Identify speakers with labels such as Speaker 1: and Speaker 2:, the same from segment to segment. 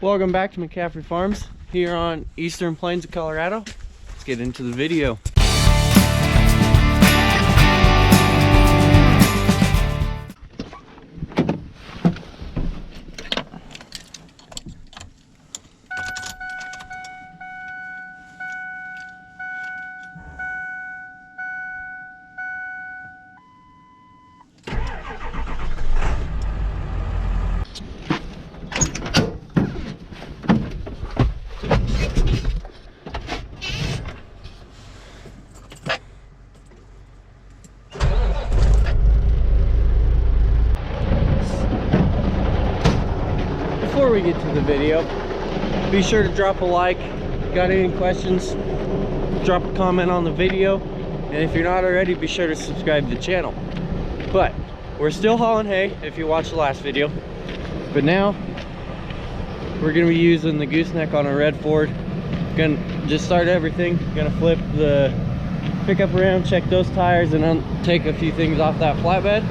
Speaker 1: Welcome back to McCaffrey Farms here on Eastern Plains of Colorado. Let's get into the video. Before we get to the video, be sure to drop a like. Got any questions, drop a comment on the video, and if you're not already, be sure to subscribe to the channel. But we're still hauling hay if you watched the last video, but now we're going to be using the gooseneck on a red Ford. Gonna just start everything, gonna flip the pickup around, check those tires, and take a few things off that flatbed,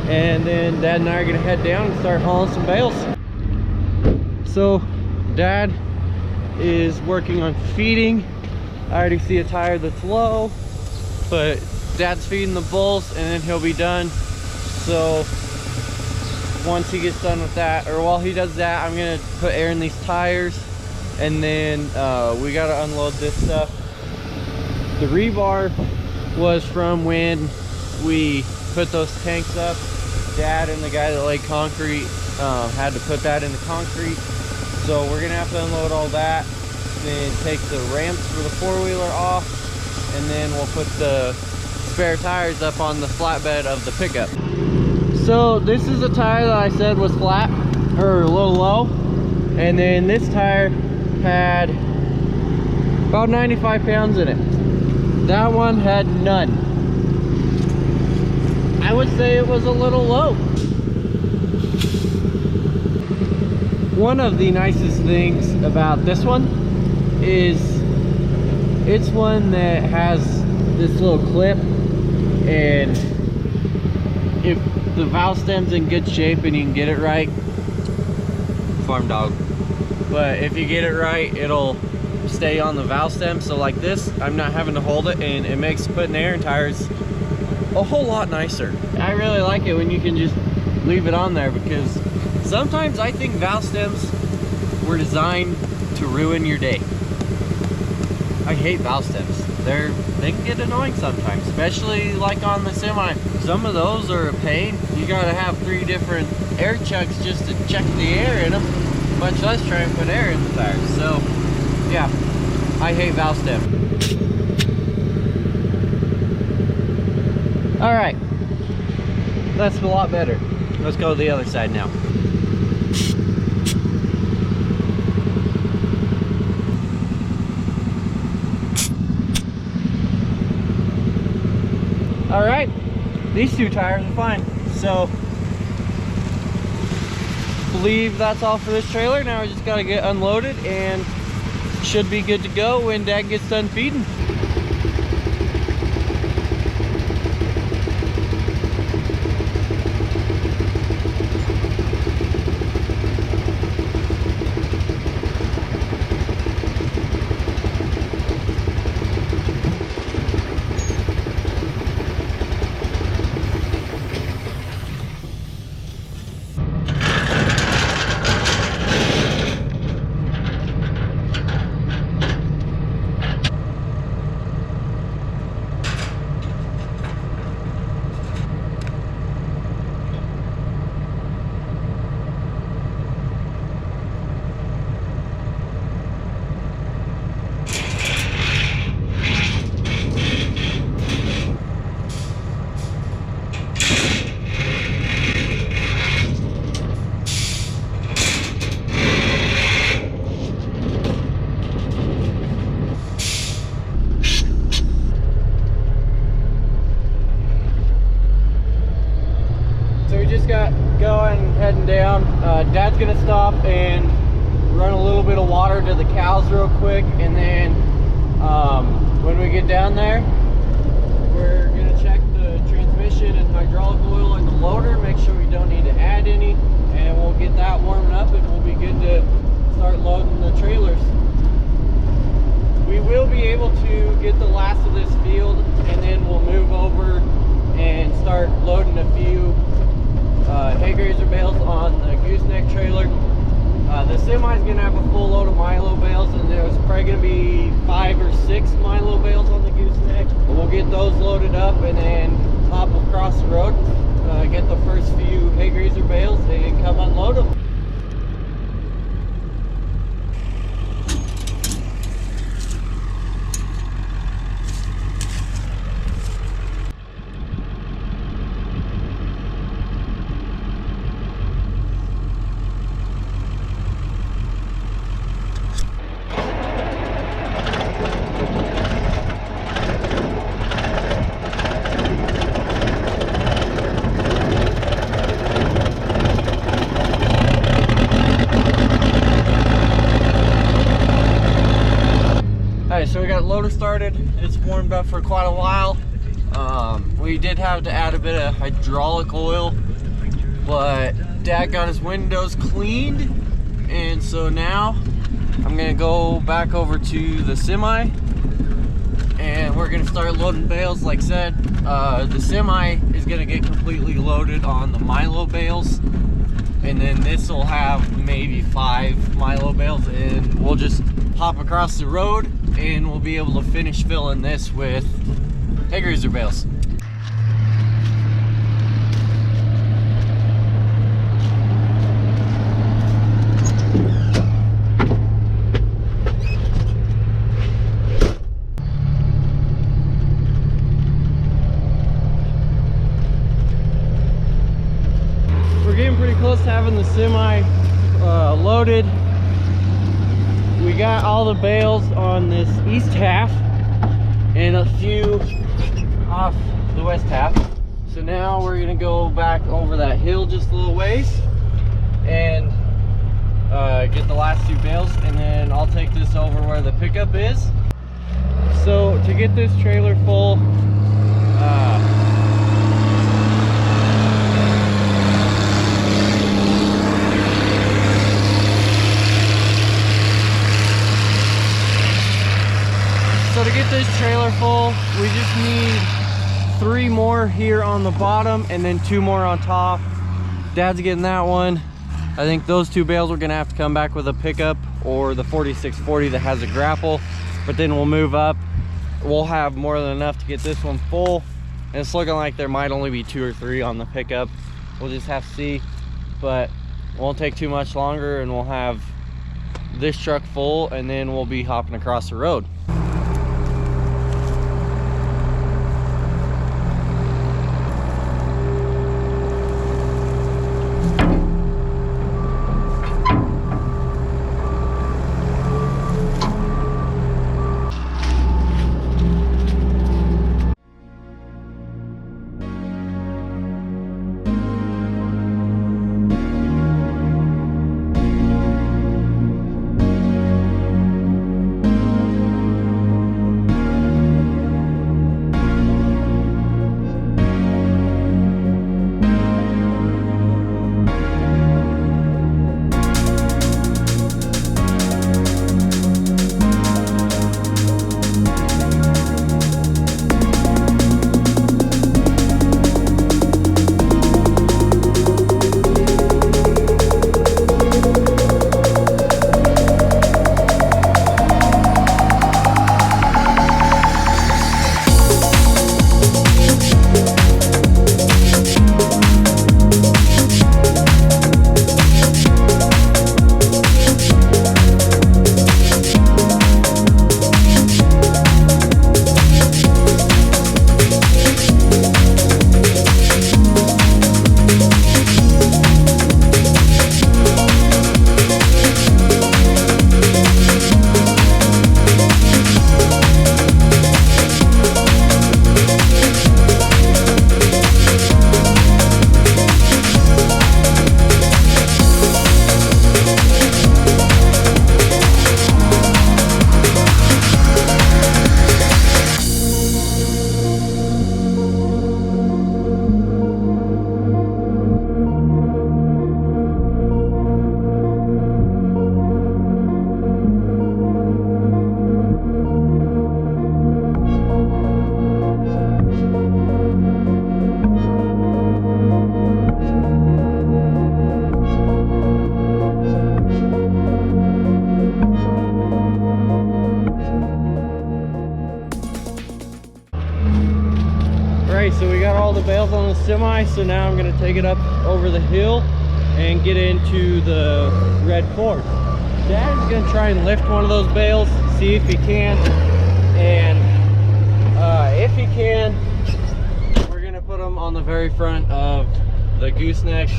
Speaker 1: and then Dad and I are gonna head down and start hauling some bales. So Dad is working on feeding. I already see a tire that's low, but Dad's feeding the bulls and then he'll be done. So once he gets done with that, or while he does that, I'm gonna put air in these tires, and then we gotta unload this stuff. The rebar was from when we put those tanks up. Dad and the guy that laid concrete had to put that in the concrete. So we're gonna have to unload all that, then take the ramps for the four-wheeler off, and then we'll put the spare tires up on the flatbed of the pickup. So this is a tire that I said was flat, or a little low, and then this tire had about 95 pounds in it. That one had none. I would say it was a little low. One of the nicest things about this one is it's one that has this little clip, and if the valve stem's in good shape and you can get it right, farm dog, but if you get it right, it'll stay on the valve stem. So like this, I'm not having to hold it, and it makes putting air in tires a whole lot nicer. I really like it when you can just leave it on there, because sometimes I think valve stems were designed to ruin your day. I hate valve stems. They can get annoying sometimes, especially like on the semi. Some of those are a pain. You gotta have 3 different air chucks just to check the air in them, much less try and put air in the tires. So yeah, I hate valve stem. All right, that's a lot better. Let's go to the other side now. All right, these 2 tires are fine. So, believe that's all for this trailer. Now we just gotta get unloaded and should be good to go when Dad gets done feeding. Going, heading down. Dad's gonna stop and run a little bit of water to the cows real quick, and then when we get down there, we're gonna check the transmission and hydraulic oil in the loader, make sure we don't need to add any, and we'll get that warming up and we'll be good to start loading The semi's gonna have a full load of Milo bales, and there's probably gonna be 5 or 6 Milo bales on the gooseneck. We'll get those loaded up and then hop across the road, get the first few hay grazer bales and come unload them. So we got the loader started. It's warmed up for quite a while. We did have to add a bit of hydraulic oil, but Dad got his windows cleaned, and so now I'm gonna go back over to the semi and we're gonna start loading bales. Like I said, the semi is gonna get completely loaded on the Milo bales, and then this will have maybe 5 Milo bales, and we'll just hop across the road and we'll be able to finish filling this with hay grazer bales. We're getting pretty close to having the semi loaded. We got all the bales on this east half and a few off the west half. So now we're gonna go back over that hill just a little ways and get the last 2 bales, and then I'll take this over where the pickup is. So to get this trailer full, so to get this trailer full, we just need 3 more here on the bottom and then 2 more on top. Dad's getting that one. I think those 2 bales we're gonna have to come back with a pickup or the 4640 that has a grapple, but then we'll move up. We'll have more than enough to get this one full, and it's looking like there might only be 2 or 3 on the pickup. We'll just have to see, but it won't take too much longer and we'll have this truck full, and then we'll be hopping across the road. all the bales on the semi, so now I'm gonna take it up over the hill and get into the red Ford. Dad's gonna try and lift one of those bales, see if he can, and if he can, we're gonna put them on the very front of the gooseneck,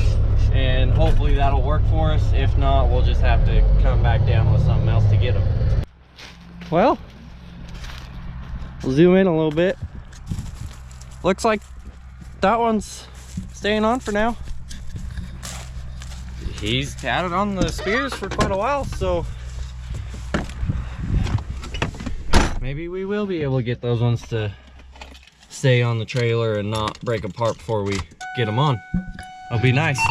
Speaker 1: and hopefully that'll work for us. If not, we'll just have to come back down with something else to get them. Well, we'll zoom in a little bit. Looks like that one's staying on for now. He's had it on the spears for quite a while, so maybe we will be able to get those ones to stay on the trailer and not break apart before we get them on. It'll be nice.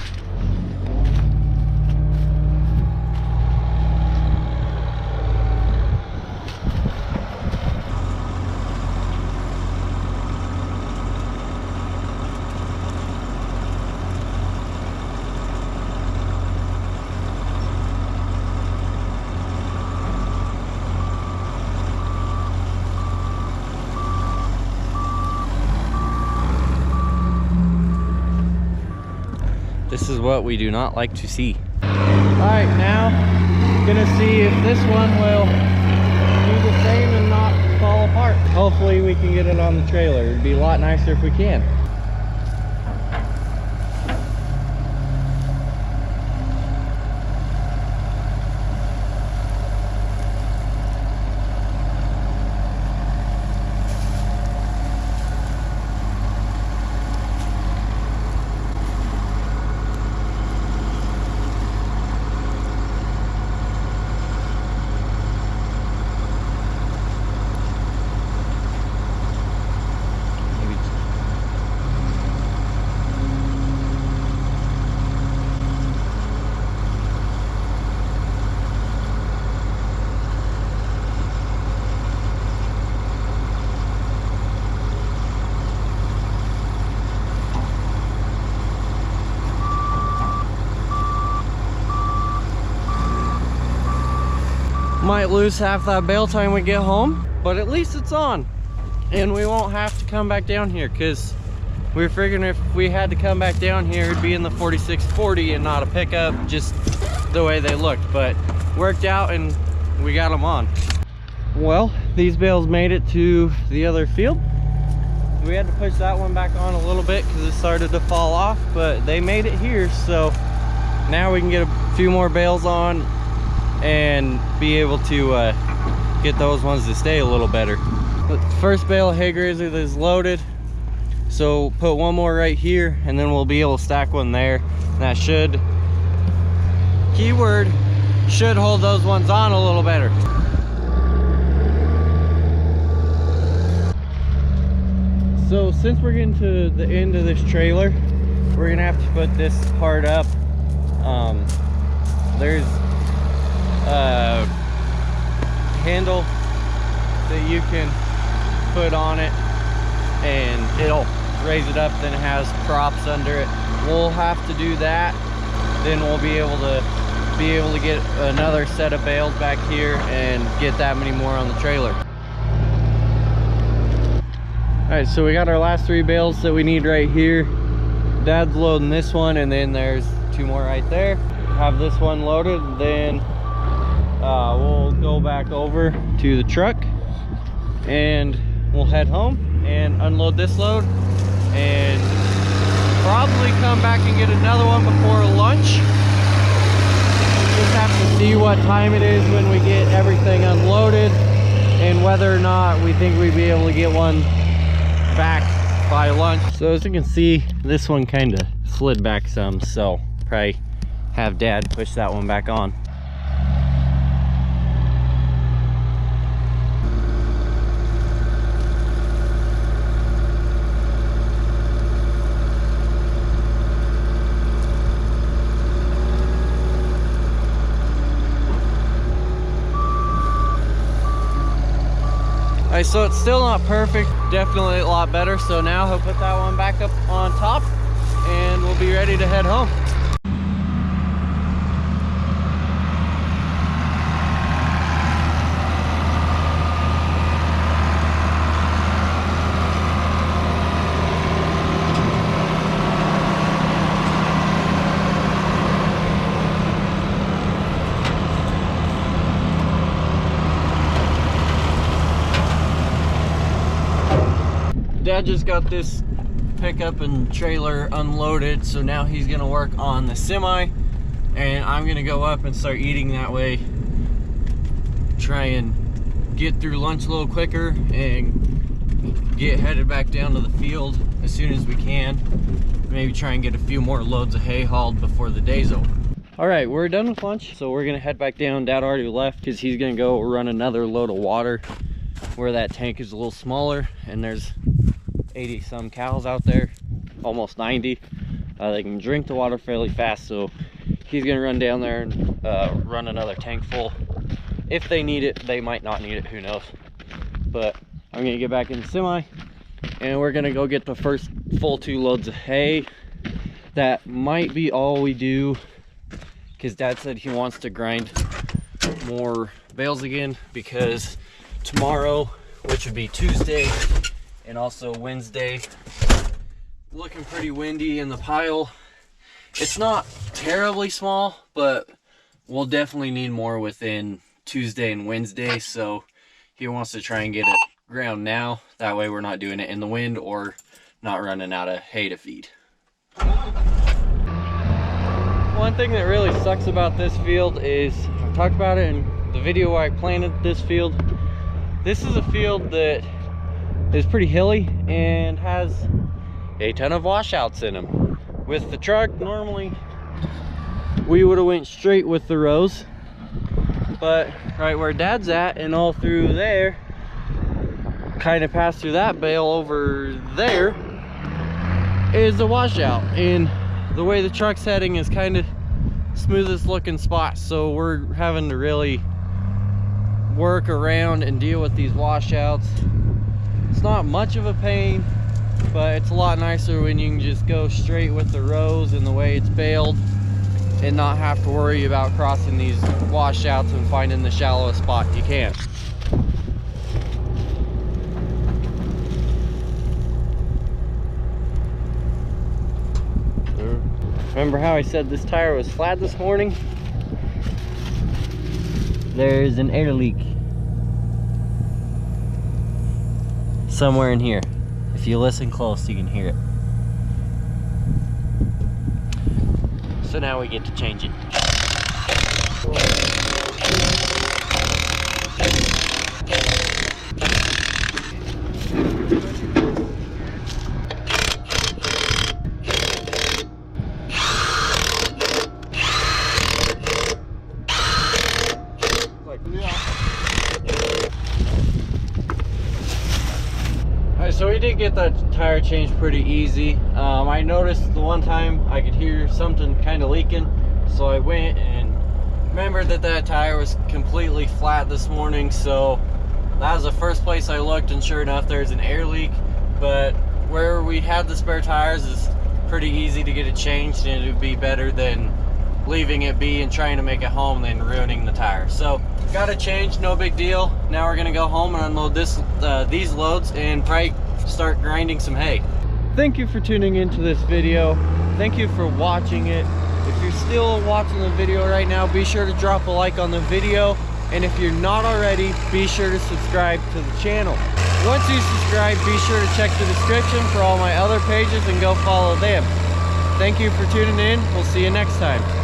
Speaker 1: This is what we do not like to see. All right, now gonna see if this one will do the same and not fall apart. Hopefully we can get it on the trailer. It'd be a lot nicer if we can. Might lose half that bale time we get home, but at least it's on, and we won't have to come back down here, because we were figuring if we had to come back down here, it'd be in the 4640 and not a pickup, just the way they looked. But worked out and we got them on. Well, these bales made it to the other field. We had to push that one back on a little bit because it started to fall off, but they made it here, so now we can get a few more bales on and be able to get those ones to stay a little better. The first bale of hay grizzly is loaded, so put one more right here, and then we'll be able to stack one there. And that should, keyword, should hold those ones on a little better. So since we're getting to the end of this trailer, we're gonna have to put this part up. There's a handle that you can put on it and it'll raise it up, then it has props under it. We'll have to do that, then we'll be able to get another set of bales back here and get that many more on the trailer. All right, so we got our last 3 bales that we need right here. Dad's loading this one, and then there's 2 more right there. Have this one loaded, then we'll go back over to the truck and we'll head home and unload this load and probably come back and get another one before lunch. Just have to see what time it is when we get everything unloaded and whether or not we think we'd be able to get one back by lunch. So as you can see, this one kind of slid back some, so probably have Dad push that one back on. Alright, so it's still not perfect, definitely a lot better. So now he'll put that one back up on top and we'll be ready to head home. Dad just got this pickup and trailer unloaded, so now he's gonna work on the semi, and I'm gonna go up and start eating that way. Try and get through lunch a little quicker and get headed back down to the field as soon as we can. Maybe try and get a few more loads of hay hauled before the day's over. All right, we're done with lunch, so we're gonna head back down. Dad already left because he's gonna go run another load of water where that tank is a little smaller, and there's 80 some cows out there, almost 90. They can drink the water fairly fast, so he's gonna run down there and run another tank full. If they need it, they might not need it, who knows. But I'm gonna get back in the semi, and we're gonna go get the first full 2 loads of hay. That might be all we do, because Dad said he wants to grind more bales again, because tomorrow, which would be Tuesday and also Wednesday, looking pretty windy in the pile. It's not terribly small, but we'll definitely need more within Tuesday and Wednesday, so he wants to try and get it ground now. That way we're not doing it in the wind or not running out of hay to feed. One thing that really sucks about this field is, I've talked about it in the video where I planted this field. This is a field that is pretty hilly and has a ton of washouts in them. With the truck, normally we would have went straight with the rows, but right where Dad's at and all through there, kind of passed through that bale over there, is a washout, and the way the truck's heading is kind of smoothest looking spot, so we're having to really work around and deal with these washouts. It's not much of a pain, but it's a lot nicer when you can just go straight with the rows and the way it's baled and not have to worry about crossing these washouts and finding the shallowest spot you can. Remember how I said this tire was flat this morning? There's an air leak somewhere in here. If you listen close, you can hear it. So now we get to change it. So we did get that tire changed pretty easy. I noticed the one time I could hear something kind of leaking, so I went and remembered that tire was completely flat this morning, so that was the first place I looked, and sure enough there's an air leak. But where we had the spare tires is pretty easy to get it changed, and it would be better than leaving it be and trying to make it home than ruining the tire. So got it changed, no big deal. Now we're gonna go home and unload these loads and probably start grinding some hay. Thank you for tuning into this video. Thank you for watching it. If you're still watching the video right now, be sure to drop a like on the video, and if you're not already, be sure to subscribe to the channel. Once you subscribe, be sure to check the description for all my other pages and go follow them. Thank you for tuning in. We'll see you next time.